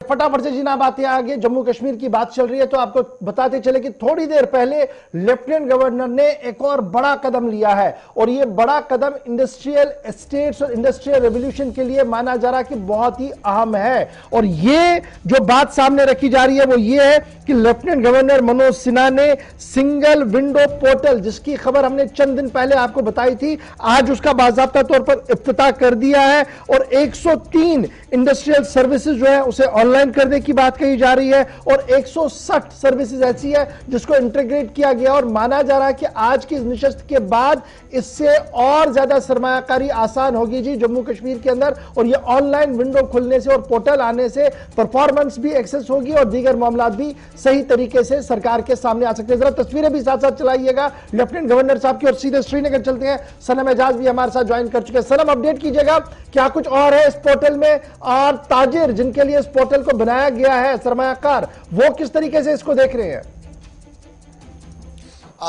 फटाफट से जनाब आते हैं आगे। जम्मू कश्मीर की बात चल रही है तो आपको बताते चले कि थोड़ी देर पहले लेफ्टिनेंट गवर्नर ने एक और बड़ा कदम लिया है और यह बड़ा कदम इंडस्ट्रियल एस्टेट्स और इंडस्ट्रियल रेवोल्यूशन के लिए माना जा रहा है कि बहुत ही अहम है। और यह जो बात सामने रखी जा रही है वो ये है कि लेफ्टिनेंट गवर्नर मनोज सिन्हा ने सिंगल विंडो पोर्टल, जिसकी खबर हमने चंद दिन पहले आपको बताई थी, आज उसका बाकायदा तौर पर इफ्तिताह कर दिया है और 103 इंडस्ट्रियल सर्विसेज जो है उसे ऑनलाइन करने की बात कही जा रही है और 160 सर्विसेज ऐसी है जिसको इंटीग्रेट किया गया और माना जा रहा है कि आज की नशस्त के बाद इससे और ज्यादा सरमायाकारी आसान होगी जी जम्मू कश्मीर के अंदर। और ये ऑनलाइन विंडो खुलने से और पोर्टल आने से परफॉर्मेंस भी एक्सेस होगी और दीगर मामला भी सही तरीके से सरकार के सामने आ सकते हैं। जरा तस्वीरें भी साथ साथ चलाइएगा लेफ्टिनेंट गवर्नर साहब की और सीधे श्रीनगर चलते हैं। सनम एजाज भी हमारे साथ ज्वाइन कर चुके हैं। सनम, अपडेट कीजिएगा, क्या कुछ और है इस पोर्टल में और ताजिर जिनके लिए इस पोर्टल को बनाया गया है, सरमायाकार, वो किस तरीके से इसको देख रहे हैं?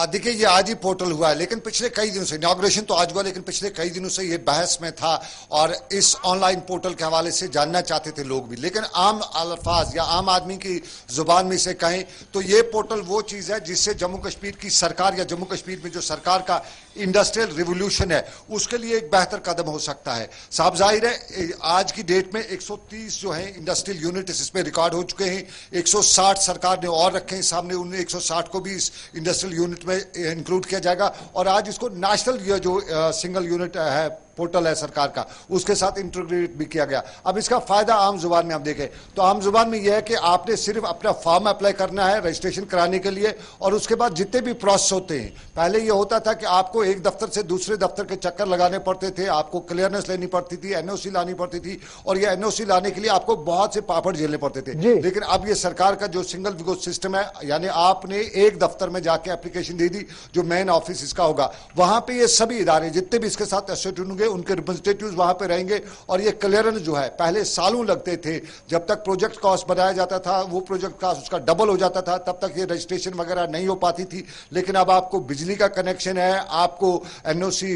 देखिए, ये आज ही पोर्टल हुआ है, लेकिन पिछले कई दिनों से, इनॉग्रेशन तो आज हुआ, लेकिन पिछले कई दिनों से ये बहस में था और इस ऑनलाइन पोर्टल के हवाले से जानना चाहते थे लोग भी। लेकिन आम अल्फाज या आम आदमी की जुबान में से कहें तो ये पोर्टल वो चीज है जिससे जम्मू कश्मीर की सरकार या जम्मू कश्मीर में जो सरकार का इंडस्ट्रियल रिवोल्यूशन है उसके लिए एक बेहतर कदम हो सकता है। साफ जाहिर है आज की डेट में 130 जो है इंडस्ट्रियल यूनिट इसमें रिकॉर्ड हो चुके हैं, 160 सरकार ने और रखे हैं सामने, उन्हें 160 को भी इस इंडस्ट्रियल यूनिट में इंक्लूड किया जाएगा और आज इसको नेशनल जो सिंगल यूनिट है पोर्टल है सरकार का, उसके साथ इंटीग्रेट भी किया गया। अब इसका फायदा आम जुबान में हम देखें तो आम जुबान में यह है कि आपने सिर्फ अपना फॉर्म अप्लाई करना है रजिस्ट्रेशन कराने के लिए और उसके बाद जितने भी प्रोसेस होते हैं, पहले यह होता था कि आपको एक दफ्तर से दूसरे दफ्तर के चक्कर लगाने पड़ते थे, आपको क्लियरेंस लेनी पड़ती थी, एनओसी लानी पड़ती थी और यह एनओसी लाने के लिए आपको बहुत से पापड़ झेलने पड़ते थे। लेकिन अब यह सरकार का जो सिंगल विंडो सिस्टम है, यानी आपने एक दफ्तर में जाके एप्लीकेशन दे दी जो मेन ऑफिस इसका होगा, वहां पर ये सभी इदारे जितने भी इसके साथ एसोसिएट होंगे उनके रिप्रेजेंटेटिव्स वहां पे रहेंगे और ये क्लियरेंस जो है पहले सालों लगते थे, जब तक प्रोजेक्ट कॉस्ट बनाया जाता था वो प्रोजेक्ट कॉस्ट उसका डबल हो जाता था, तब तक ये रजिस्ट्रेशन वगैरह नहीं हो पाती थी। लेकिन अब आपको बिजली का कनेक्शन है, आपको एनओसी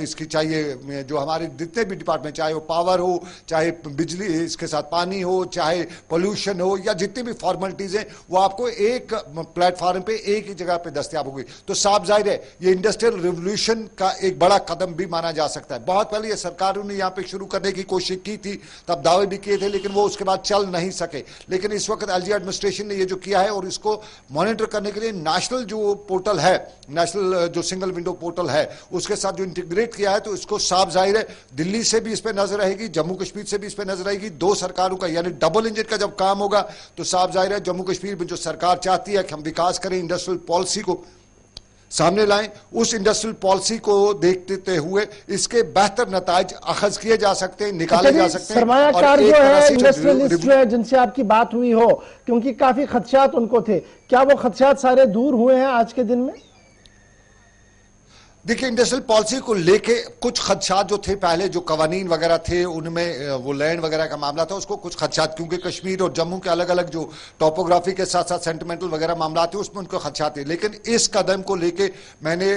इसकी चाहिए, जो हमारे जितने भी डिपार्टमेंट, चाहे वो पावर हो, चाहे बिजली इसके साथ पानी हो, चाहे पोल्यूशन हो या जितनी भी फॉर्मेलिटीज हैं, वो आपको एक प्लेटफॉर्म पे एक ही जगह पे दस्तयाब होगी। तो साफ जाहिर है ये इंडस्ट्रियल रिवोल्यूशन का एक बड़ा कदम भी माना जा सकता है। बहुत ये सरकारों ने यहां पे शुरू करने की कोशिश की थी, तब दावे भी किए थे, लेकिन वो उसके बाद चल नहीं सके। लेकिन इस वक्त एलजी एडमिनिस्ट्रेशन ने ये जो किया है और इसको मॉनिटर करने के लिए नेशनल जो पोर्टल है, नेशनल जो सिंगल विंडो पोर्टल है, उसके साथ जो इंटीग्रेट किया है, तो इसको साफ जाहिर है दिल्ली से भी इस पर नजर रहेगी, जम्मू कश्मीर से भी इस पर नजर रहेगी। दो सरकारों का यानी डबल इंजन का जब काम होगा तो साफ जाहिर है जम्मू कश्मीर में जो सरकार चाहती है कि हम विकास करें, इंडस्ट्रियल पॉलिसी को सामने लाएं, उस इंडस्ट्रियल पॉलिसी को देखते हुए इसके बेहतर नताज अखज किए जा सकते हैं, निकाले जा सकते हैं। सरमायाकार जो है, इंडस्ट्रियलिस्ट जो है जिनसे आपकी बात हुई हो, क्योंकि काफी खदशात उनको थे, क्या वो खदशात सारे दूर हुए हैं आज के दिन में? देखिए, इंडस्ट्रियल पॉलिसी को लेके कुछ खदशात जो थे, पहले जो कवानीन वगैरह थे उनमें वो लैंड वगैरह का मामला था, उसको कुछ खदशात, क्योंकि कश्मीर और जम्मू के अलग अलग जो टोपोग्राफी के साथ साथ सेंटिमेंटल वगैरह मामला थे उसमें उनको खदशात थे। लेकिन इस कदम को लेके मैंने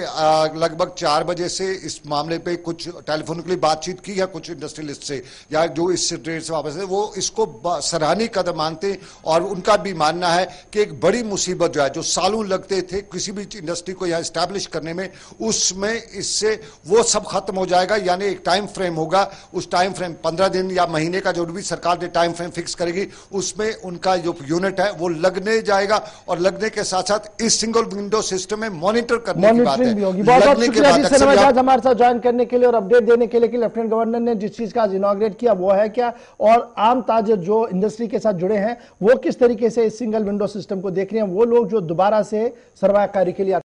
लगभग 4 बजे से इस मामले पे कुछ टेलीफोनिकली बातचीत की है कुछ इंडस्ट्रियलिस्ट से या जो इस ट्रेड से वापस है, वो इसको सराहनीय कदम मानते हैं और उनका भी मानना है कि एक बड़ी मुसीबत जो है, जो सालों लगते थे किसी भी इंडस्ट्री को यहाँ स्टैब्लिश करने में, उस में इससे वो सब खत्म हो जाएगा। यानी एक टाइम फ्रेम होगा, उस टाइम फ्रेम 15 दिन या महीने का जो भी सरकार ने टाइम फ्रेम फिक्स करेगी, उसमें उनका जो यूनिट है वो लगने जाएगा और लगने के साथ साथ इस सिंगल विंडो सिस्टम में मॉनिटर करने की बात है। बहुत शुक्रिया हमारे साथ ज्वाइन करने के लिए और अपडेट देने के लिए कि लेफ्टिनेंट गवर्नर ने जिस चीज का आज इनॉग्रेट किया वो है क्या और आम ताजिर जो इंडस्ट्री के साथ जुड़े हैं वो किस तरीके से इस सिंगल विंडो सिस्टम को देख रहे हैं, वो लोग जो दोबारा से सरमायाकारी के लिए